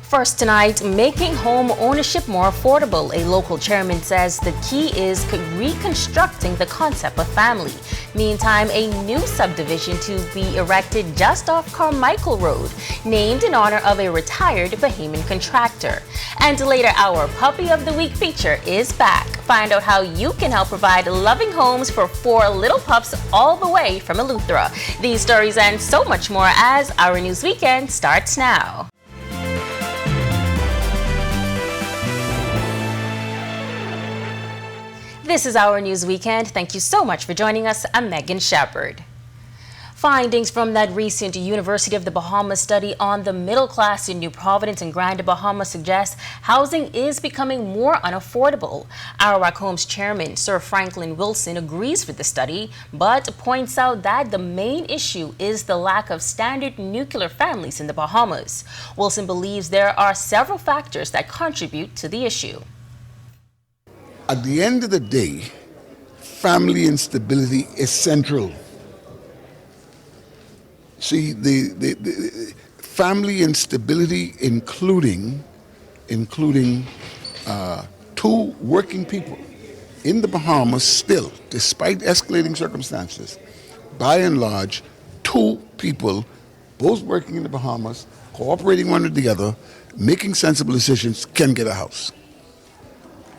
First tonight, making home ownership more affordable. A local chairman says the key is reconstructing the concept of family. Meantime, a new subdivision to be erected just off Carmichael Road, named in honor of a retired Bahamian contractor. And later, our Puppy of the Week feature is back. Find out how you can help provide loving homes for 4 little pups all the way from Eleuthera. These stories and so much more as Our News Weekend starts now. This is Our News Weekend. Thank you so much for joining us. I'm Megan Shepard. Findings from that recent University of the Bahamas study on the middle class in New Providence and Grand Bahama suggest housing is becoming more unaffordable. Our Homes chairman, Sir Franklin Wilson, agrees with the study, but points out that the main issue is the lack of standard nuclear families in the Bahamas. Wilson believes there are several factors that contribute to the issue. At the end of the day, family instability is central. See, the family instability, including 2 working people in the Bahamas still, despite escalating circumstances, by and large, 2 people, both working in the Bahamas, cooperating one with the other, making sensible decisions, can get a house.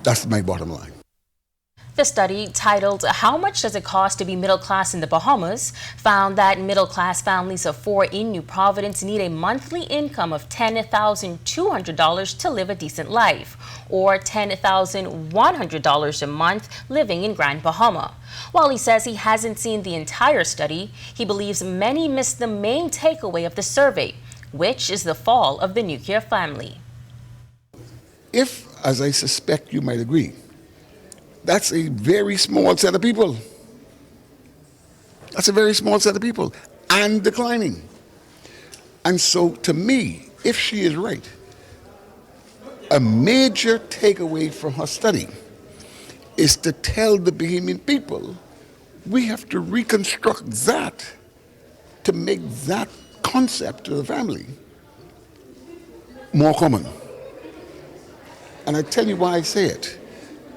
That's my bottom line. The study, titled "How Much Does It Cost to Be Middle Class in the Bahamas?" found that middle-class families of 4 in New Providence need a monthly income of $10,200 to live a decent life, or $10,100 a month living in Grand Bahama. While he says he hasn't seen the entire study, he believes many missed the main takeaway of the survey, which is the fall of the nuclear family. If, as I suspect you might agree, that's a very small set of people. That's a very small set of people, and declining. And so, to me, if she is right, a major takeaway from her study is to tell the Bahamian people we have to reconstruct that to make that concept of the family more common. And I tell you why I say it.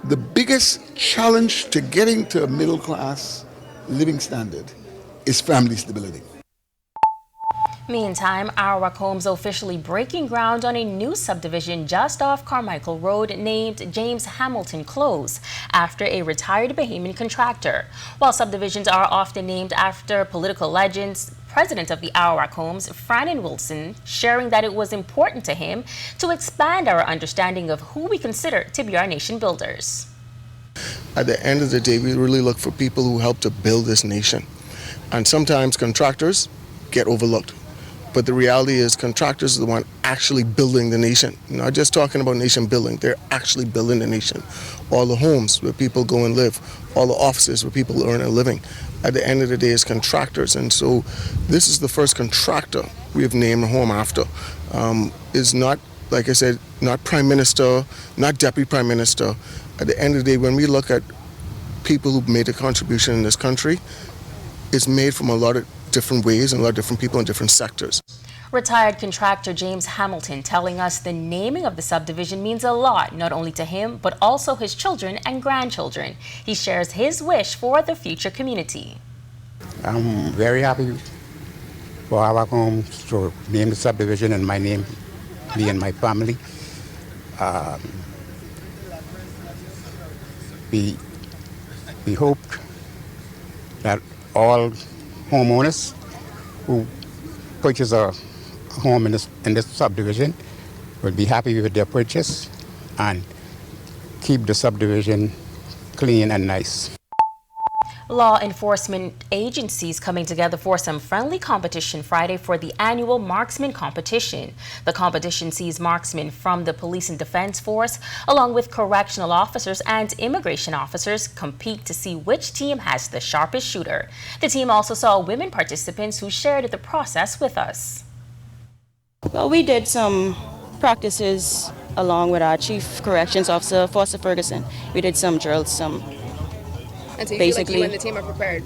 The biggest challenge to getting to a middle-class living standard is family stability. Meantime, Our Homes officially breaking ground on a new subdivision just off Carmichael Road named James Hamilton Close, after a retired Bahamian contractor. While subdivisions are often named after political legends, President of the Our Homes, Franklin Wilson, sharing that it was important to him to expand our understanding of who we consider to be our nation builders. At the end of the day, we really look for people who help to build this nation. And sometimes contractors get overlooked. But the reality is contractors are the one actually building the nation. Not just talking about nation building, they're actually building the nation. All the homes where people go and live, all the offices where people earn a living. At the end of the day, it's contractors. And so this is the first contractor we have named a home after. Is not, like I said, not prime minister, not deputy prime minister. At the end of the day, when we look at people who've made a contribution in this country, it's made from a lot of different ways and a lot of different people in different sectors. Retired contractor James Hamilton telling us the naming of the subdivision means a lot, not only to him, but also his children and grandchildren. He shares his wish for the future community. I'm very happy for Our Homes to name the subdivision in my name, me and my family. We hope that all homeowners who purchase a home in this subdivision will be happy with their purchase and keep the subdivision clean and nice. Law enforcement agencies coming together for some friendly competition Friday for the annual Marksman Competition. The competition sees marksmen from the Police and Defense Force, along with correctional officers and immigration officers, compete to see which team has the sharpest shooter. The team also saw women participants who shared the process with us. Well, we did some practices along with our Chief Corrections Officer, Foster Ferguson. We did some drills, And so you basically, feel like you and the team are prepared?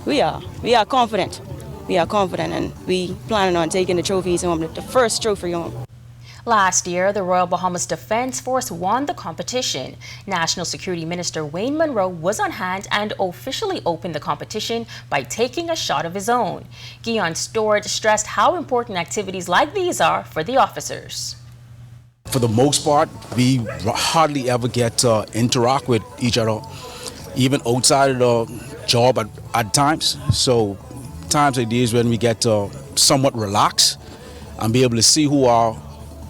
We are confident. We are confident, and we planning on taking the trophies home, the first trophy home. Last year, the Royal Bahamas Defense Force won the competition. National Security Minister Wayne Munro was on hand and officially opened the competition by taking a shot of his own. Guion Stewart stressed how important activities like these are for the officers. For the most part, we hardly ever get to interact with each other, even outside of the job at times. So times like these when we get to somewhat relax and be able to see who are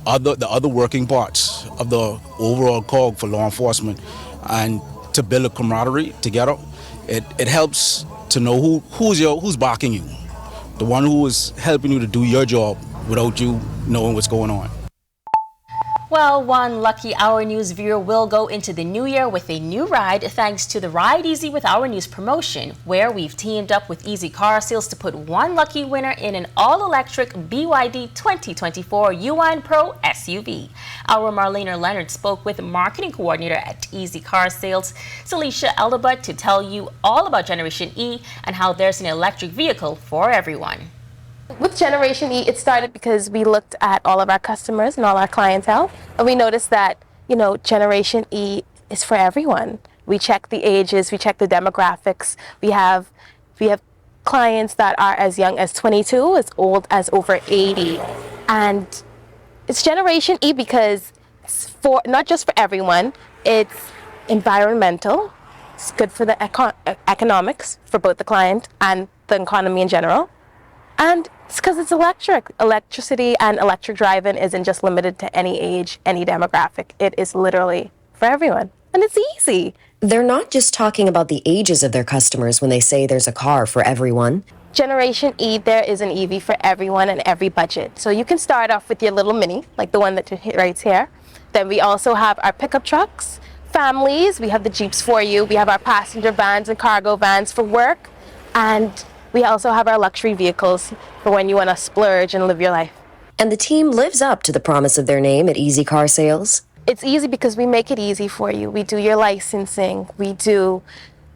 the other working parts of the overall cog for law enforcement, and to build a camaraderie together. It helps to know who's backing you, the one who is helping you to do your job without you knowing what's going on. Well, one lucky Our News viewer will go into the new year with a new ride thanks to the Ride Easy with Our News promotion, where we've teamed up with Easy Car Sales to put one lucky winner in an all-electric BYD 2024 Yuan Pro SUV. Our Marlena Leonard spoke with Marketing Coordinator at Easy Car Sales, Celicia Elabut, to tell you all about Generation E and how there's an electric vehicle for everyone. With Generation E, it started because we looked at all of our customers and all our clientele, and we noticed that, Generation E is for everyone. We check the ages, we check the demographics. We have clients that are as young as 22, as old as over 80. And it's Generation E because it's for not just for everyone, it's environmental, it's good for the economics for both the client and the economy in general. And it's because it's electric. Electricity and electric driving isn't just limited to any age, any demographic. It is literally for everyone. And it's easy. They're not just talking about the ages of their customers when they say there's a car for everyone. Generation E, there is an EV for everyone and every budget. So you can start off with your little Mini, like the one that right here. Then we also have our pickup trucks, families. We have the Jeeps for you. We have our passenger vans and cargo vans for work. And we also have our luxury vehicles for when you want to splurge and live your life. And the team lives up to the promise of their name at Easy Car Sales. It's easy because we make it easy for you. We do your licensing, we do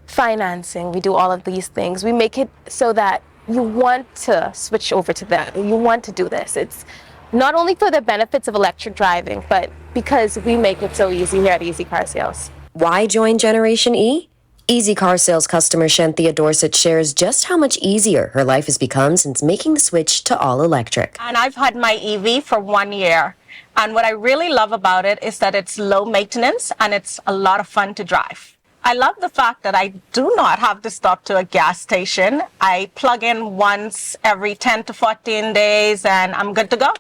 financing, we do all of these things. We make it so that you want to switch over to that. You want to do this. It's not only for the benefits of electric driving, but because we make it so easy here at Easy Car Sales. Why join Generation E? Easy Car Sales customer Shanthia Dorset shares just how much easier her life has become since making the switch to all electric. And I've had my EV for 1 year. And what I really love about it is that it's low maintenance and it's a lot of fun to drive. I love the fact that I do not have to stop to a gas station. I plug in once every 10 to 14 days and I'm good to go.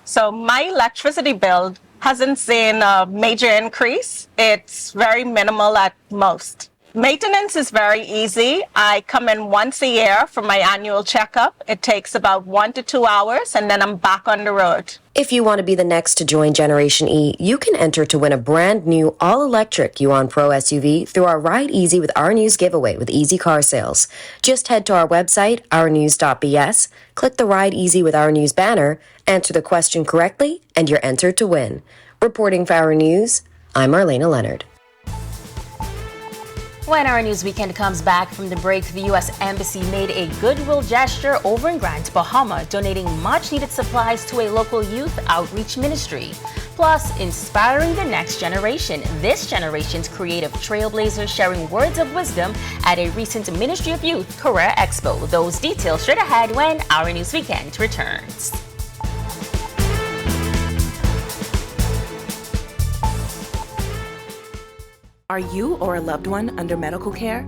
So my electricity bill hasn't seen a major increase. It's very minimal at most. Maintenance is very easy. I come in once a year for my annual checkup. It takes about 1 to 2 hours and then I'm back on the road. If you want to be the next to join Generation E, you can enter to win a brand new all-electric Yuan Pro SUV through our Ride Easy with Our News giveaway with Easy Car Sales. Just head to our website, ournews.bs, click the Ride Easy with Our News banner, answer the question correctly, and you're entered to win. Reporting for Our News, I'm Marlena Leonard. When Our News Weekend comes back from the break, the U.S. Embassy made a goodwill gesture over in Grand Bahama, donating much-needed supplies to a local youth outreach ministry. Plus, inspiring the next generation, this generation's creative trailblazers sharing words of wisdom at a recent Ministry of Youth Career Expo. Those details straight ahead when Our News Weekend returns. Are you or a loved one under medical care?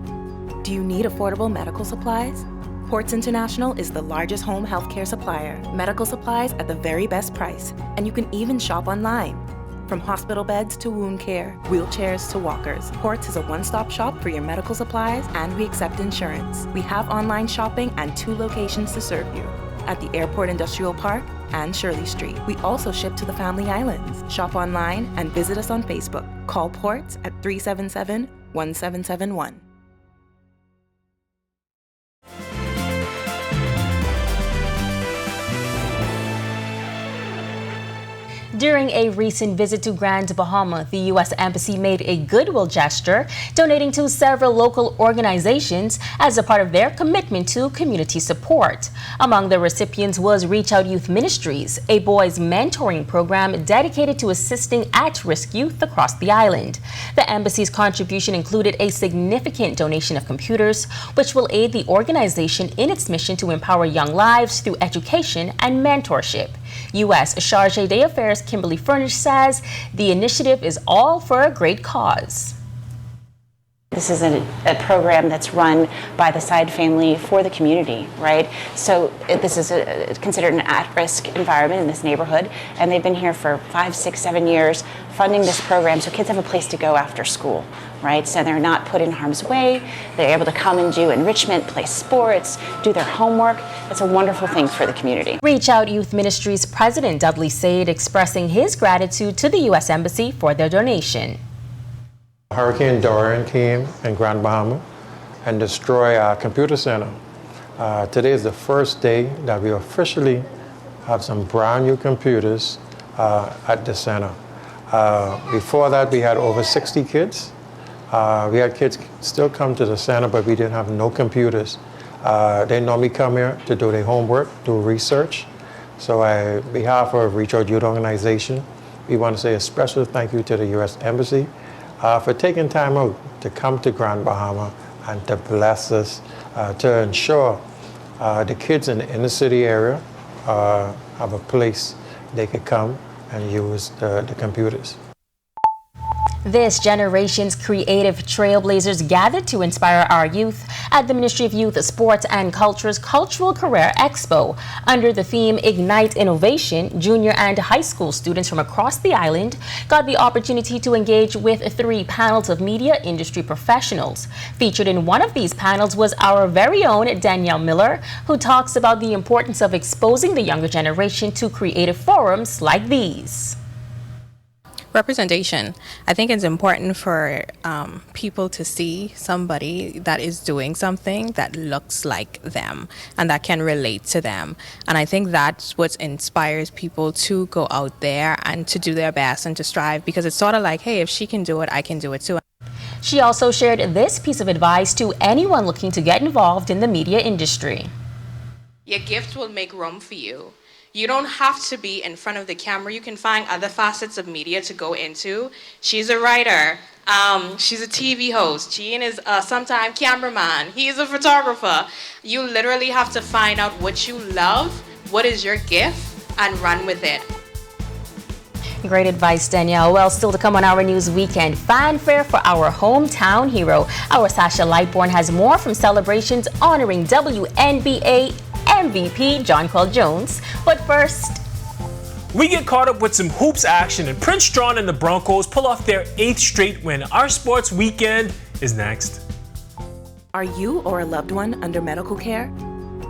Do you need affordable medical supplies? Ports International is the largest home healthcare supplier. Medical supplies at the very best price, and you can even shop online. From hospital beds to wound care, wheelchairs to walkers, Ports is a one-stop shop for your medical supplies, and we accept insurance. We have online shopping and 2 locations to serve you, at the Airport Industrial Park and Shirley Street. We also ship to the Family Islands. Shop online and visit us on Facebook. Call Ports at 377-1771. During a recent visit to Grand Bahama, the U.S. Embassy made a goodwill gesture, donating to several local organizations as a part of their commitment to community support. Among the recipients was Reach Out Youth Ministries, a boys' mentoring program dedicated to assisting at-risk youth across the island. The embassy's contribution included a significant donation of computers, which will aid the organization in its mission to empower young lives through education and mentorship. U.S. Chargé d'Affaires Kimberly Furnish says the initiative is all for a great cause. This is a program that's run by the Side family for the community, right? So this is considered an at-risk environment in this neighborhood, and they've been here for 5, 6, 7 years funding this program so kids have a place to go after school, right? So they're not put in harm's way. They're able to come and do enrichment, play sports, do their homework. It's a wonderful thing for the community. Reach Out Youth Ministries President Dudley Sade expressing his gratitude to the U.S. Embassy for their donation. Hurricane Dorian came in Grand Bahama and destroyed our computer center. Today is the first day that we officially have some brand new computers at the center. Before that, we had over 60 kids. We had kids still come to the center, but we didn't have no computers. They normally come here to do their homework, do research. So on behalf of Reach Out Youth Organization, we want to say a special thank you to the U.S. Embassy for taking time out to come to Grand Bahama and to bless us, to ensure the kids in the inner city area have a place they could come and use the computers. This generation's creative trailblazers gathered to inspire our youth at the Ministry of Youth, Sports and Culture's Cultural Career Expo. Under the theme Ignite Innovation, junior and high school students from across the island got the opportunity to engage with 3 panels of media industry professionals. Featured in one of these panels was our very own Danielle Miller, who talks about the importance of exposing the younger generation to creative forums like these. Representation. I think it's important for people to see somebody that is doing something that looks like them and that can relate to them. And I think that's what inspires people to go out there and to do their best and to strive, because it's sort of like, hey, if she can do it, I can do it too. She also shared this piece of advice to anyone looking to get involved in the media industry. Your gift will make room for you. You don't have to be in front of the camera. You can find other facets of media to go into. She's a writer. She's a TV host. Jean is a sometime cameraman. He's a photographer. You literally have to find out what you love, what is your gift, and run with it. Great advice, Danielle. Well, still to come on Our News Weekend, fanfare for our hometown hero. Our Sasha Lightbourne has more from celebrations honoring WNBA MVP Jonquel Jones. But first, we get caught up with some hoops action, and Prince John and the Broncos pull off their 8th straight win. Our sports weekend is next. Are you or a loved one under medical care?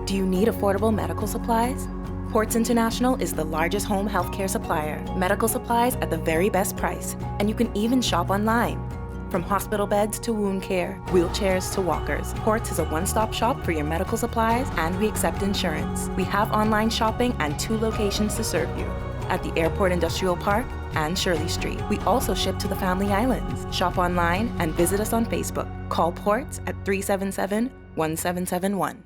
Do you need affordable medical supplies? Ports International is the largest home healthcare supplier. Medical supplies at the very best price, and you can even shop online. From hospital beds to wound care, wheelchairs to walkers, Ports is a one-stop shop for your medical supplies, and we accept insurance. We have online shopping and 2 locations to serve you, at the Airport Industrial Park and Shirley Street. We also ship to the Family Islands. Shop online and visit us on Facebook. Call Ports at 377-1771.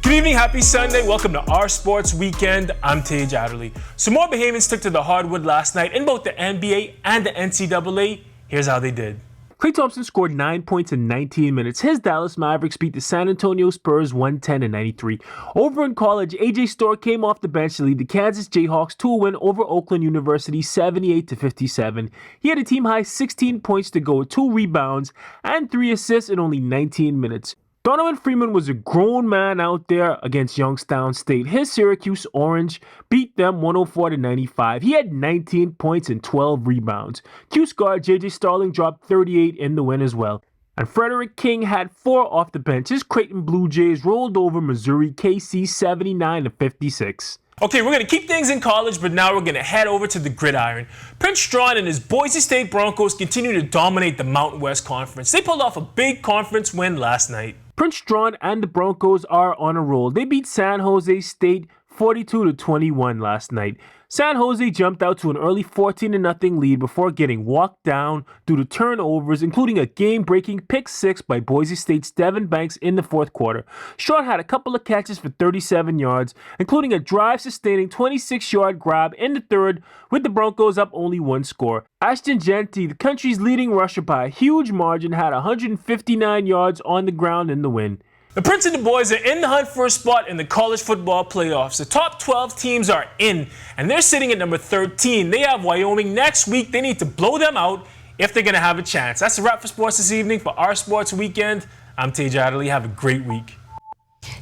Good evening, happy Sunday. Welcome to Our Sports Weekend. I'm Tage Adderley. Some more Bahamians took to the hardwood last night in both the NBA and the NCAA. Here's how they did. Klay Thompson scored 9 points in 19 minutes. His Dallas Mavericks beat the San Antonio Spurs 110-93. Over in college, AJ Storr came off the bench to lead the Kansas Jayhawks to a win over Oakland University 78-57. He had a team-high 16 points to go, 2 rebounds, and 3 assists in only 19 minutes. Donovan Freeman was a grown man out there against Youngstown State. His Syracuse Orange beat them 104-95. He had 19 points and 12 rebounds. Cuse guard J.J. Starling dropped 38 in the win as well. And Frederick King had 4 off the bench. His Creighton Blue Jays rolled over Missouri KC 79-56. Okay, we're going to keep things in college, but now we're going to head over to the gridiron. Prince Straughn and his Boise State Broncos continue to dominate the Mountain West Conference. They pulled off a big conference win last night. Prince Straughn and the Broncos are on a roll. They beat San Jose State 42-21 last night. San Jose jumped out to an early 14-0 lead before getting walked down due to turnovers, including a game-breaking pick six by Boise State's Devin Banks in the fourth quarter. Straughn had a couple of catches for 37 yards, including a drive-sustaining 26-yard grab in the third, with the Broncos up only one score. Ashton Jeanty, the country's leading rusher by a huge margin, had 159 yards on the ground in the win. The Prince and the boys are in the hunt for a spot in the college football playoffs. The top 12 teams are in, and they're sitting at number 13. They have Wyoming next week. They need to blow them out if they're going to have a chance. That's a wrap for sports this evening. For Our Sports Weekend, I'm Tej Adderley. Have a great week.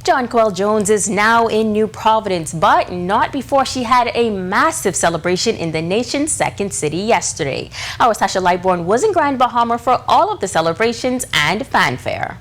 Jonquel Jones is now in New Providence, but not before she had a massive celebration in the nation's second city yesterday. Our Sasha Lightborn was in Grand Bahama for all of the celebrations and fanfare.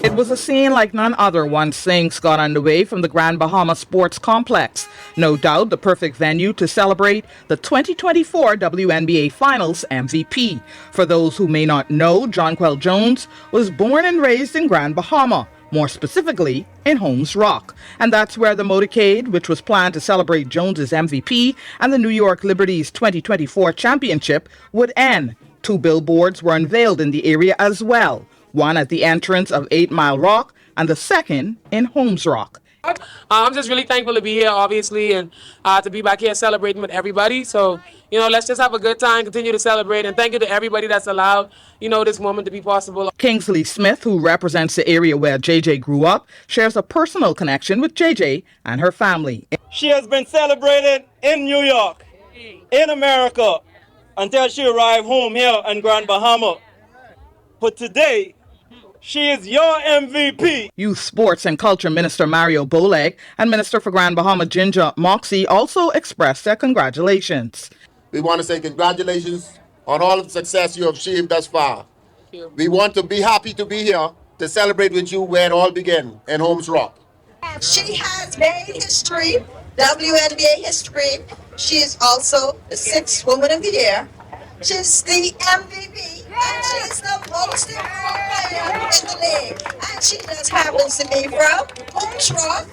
It was a scene like none other once things got underway from the Grand Bahama Sports Complex. No doubt the perfect venue to celebrate the 2024 WNBA Finals MVP. For those who may not know, Jonquel Jones was born and raised in Grand Bahama, more specifically in Holmes Rock. And that's where the motorcade, which was planned to celebrate Jones's MVP and the New York Liberty's 2024 championship, would end. 2 billboards were unveiled in the area as well. One at the entrance of 8 Mile Rock and the second in Holmes Rock. I'm just really thankful to be here, obviously, and to be back here celebrating with everybody. So, let's just have a good time, continue to celebrate, and thank you to everybody that's allowed, this moment to be possible. Kingsley Smith, who represents the area where JJ grew up, shares a personal connection with JJ and her family. She has been celebrated in New York, in America, until she arrived home here in Grand Bahama. But today, she is your MVP. Youth Sports and Culture Minister Mario Boleg and Minister for Grand Bahama Ginger Moxie also expressed their congratulations. We want to say congratulations on all of the success you have achieved thus far. We want to be happy to be here to celebrate with you where it all began, in Holmes Rock. She has made history, WNBA history. She is also the 6th Woman of the Year. She's the MVP, and she's the most improved player in the league. And she just happens to be from Holmes Rock,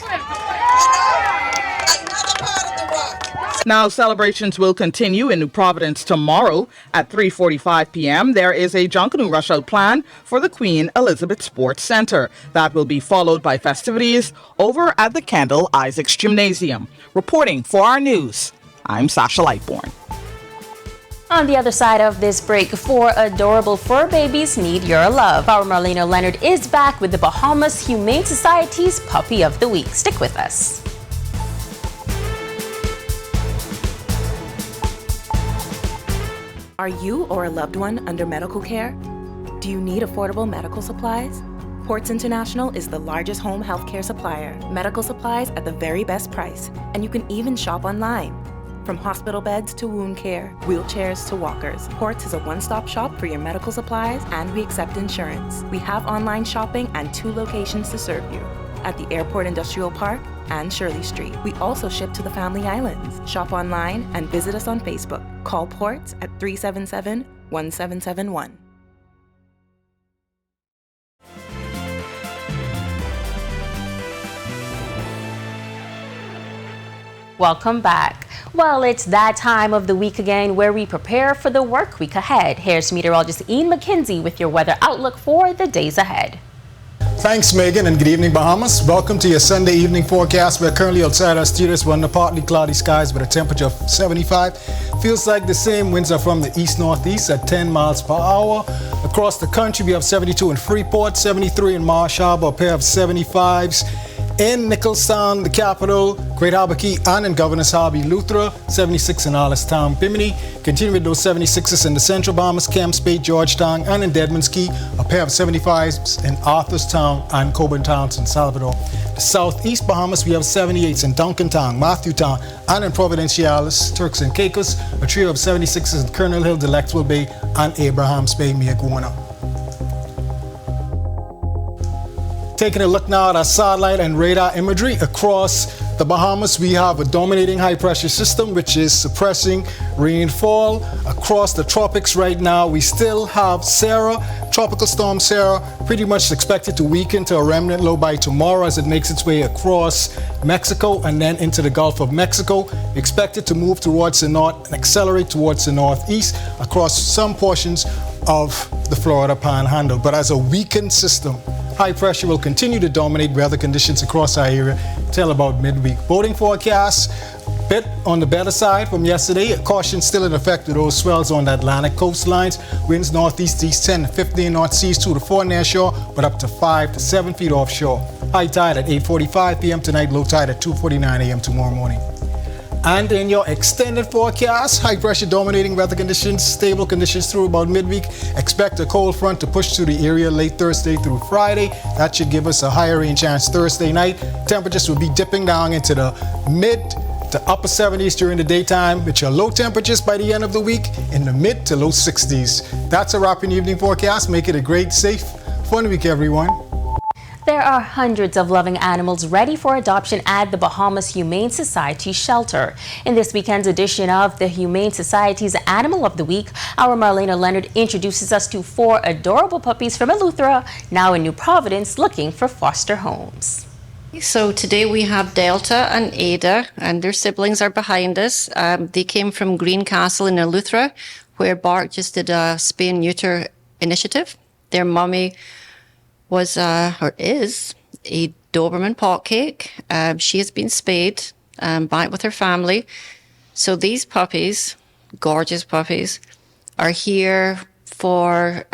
another part of the rock. Now, celebrations will continue in New Providence tomorrow at 3:45 p.m. There is a Junkanoo rush out plan for the Queen Elizabeth Sports Center. That will be followed by festivities over at the Kendall Isaacs Gymnasium. Reporting for Our News, I'm Sasha Lightborn. On the other side of this break, 4 adorable fur babies need your love. Our Marlena Leonard is back with the Bahamas Humane Society's Puppy of the Week. Stick with us. Are you or a loved one under medical care? Do you need affordable medical supplies? Ports International is the largest home healthcare supplier. Medical supplies at the very best price, and you can even shop online. From hospital beds to wound care, wheelchairs to walkers, Ports is a one-stop shop for your medical supplies, and we accept insurance. We have online shopping and 2 locations to serve you, at the Airport Industrial Park and Shirley Street. We also ship to the Family Islands. Shop online and visit us on Facebook. Call Ports at 377-1771. Welcome back. Well, it's that time of the week again where we prepare for the work week ahead. Here's meteorologist Ian McKenzie with your weather outlook for the days ahead. Thanks, Megan, and good evening, Bahamas. Welcome to your Sunday evening forecast. We're currently outside our studios under partly cloudy skies with a temperature of 75. Feels like the same. Winds are from the east-northeast at 10 miles per hour. Across the country, we have 72 in Freeport, 73 in Marsh Harbor, a pair of 75s. In Nicholstown, the capital, Great Harbor Key, and in Governor's Harbor, Eleuthera, 76 in Allenstown, Bimini. Continue with those 76s in the Central Bahamas, Camp Spade, Georgetown, and in Deadman's Key, a pair of 75s in Arthurstown and Coburn Towns in Salvador. The Southeast Bahamas, we have 78s in Duncantown, Matthewtown, and in Providenciales, Turks and Caicos, a trio of 76s in Colonel Hill, Delectable Bay, and Abrahams Bay, Miaguna. Taking a look now at our satellite and radar imagery across the Bahamas, we have a dominating high pressure system which is suppressing rainfall across the tropics right now. We still have Sarah, Tropical Storm Sarah, pretty much expected to weaken to a remnant low by tomorrow as it makes its way across Mexico and then into the Gulf of Mexico. Expected to move towards the north and accelerate towards the northeast across some portions of the Florida Panhandle. But as a weakened system, high pressure will continue to dominate weather conditions across our area till about midweek. Boating forecasts, bit on the better side from yesterday. Caution still in effect with those swells on the Atlantic coastlines. Winds northeast, east 10 to 15 north seas, 2 to 4 near shore, but up to 5 to 7 feet offshore. High tide at 8:45 p.m. tonight, low tide at 2:49 a.m. tomorrow morning. And in your extended forecast, high pressure dominating weather conditions, stable conditions through about midweek. Expect a cold front to push through the area late Thursday through Friday. That should give us a higher rain chance Thursday night. Temperatures will be dipping down into the mid to upper 70s during the daytime, with your low temperatures by the end of the week in the mid to low 60s. That's a wrap in the evening forecast. Make it a great, safe, fun week, everyone. There are hundreds of loving animals ready for adoption at the Bahamas Humane Society shelter. In this weekend's edition of the Humane Society's Animal of the Week, our Marlena Leonard introduces us to 4 adorable puppies from Eleuthera, now in New Providence, looking for foster homes. So today we have Delta and Ada, and their siblings are behind us. They came from Greencastle in Eleuthera, where Bark just did a spay-and-neuter initiative. Their mummy was or is a Doberman potcake. She has been spayed back with her family. So these puppies, gorgeous puppies, are here for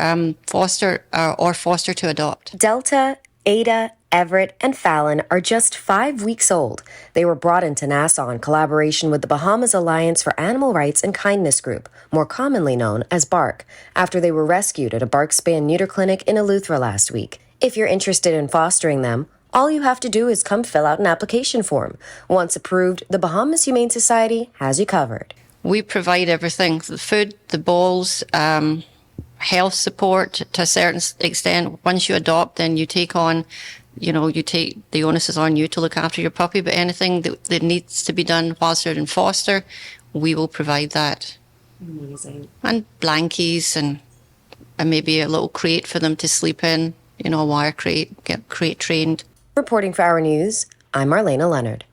foster or foster to adopt. Delta, Ada, Everett, and Fallon are just 5 weeks old. They were brought into Nassau in collaboration with the Bahamas Alliance for Animal Rights and Kindness Group, more commonly known as BARK, after they were rescued at a BARK spay and neuter clinic in Eleuthera last week. If you're interested in fostering them, all you have to do is come fill out an application form. Once approved, the Bahamas Humane Society has you covered. We provide everything, the food, the bowls, health support to a certain extent. Once you adopt, then you take on, you take the onus is on you to look after your puppy, but anything that needs to be done whilst they're in foster, we will provide that. Amazing. And blankies and maybe a little crate for them to sleep in, a wire crate, get crate trained. Reporting for Our News, I'm Marlena Leonard.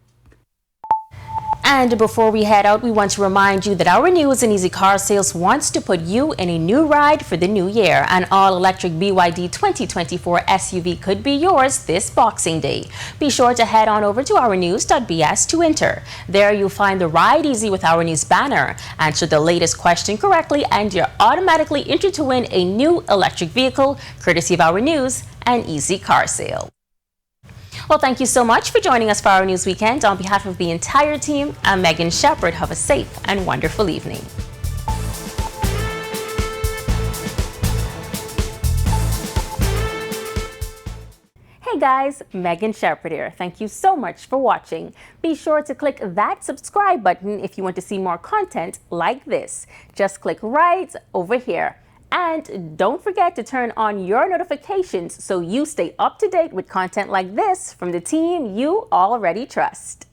And before we head out, we want to remind you that Our News and Easy Car Sales wants to put you in a new ride for the new year. An all-electric BYD 2024 SUV could be yours this Boxing Day. Be sure to head on over to ournews.bs to enter. There you'll find the Ride Easy with Our News banner. Answer the latest question correctly and you're automatically entered to win a new electric vehicle, courtesy of Our News and Easy Car Sale. Well, thank you so much for joining us for Our News Weekend. On behalf of the entire team, I'm Megan Shepard. Have a safe and wonderful evening. Hey guys, Megan Shepard here. Thank you so much for watching. Be sure to click that subscribe button if you want to see more content like this. Just click right over here. And don't forget to turn on your notifications so you stay up to date with content like this from the team you already trust.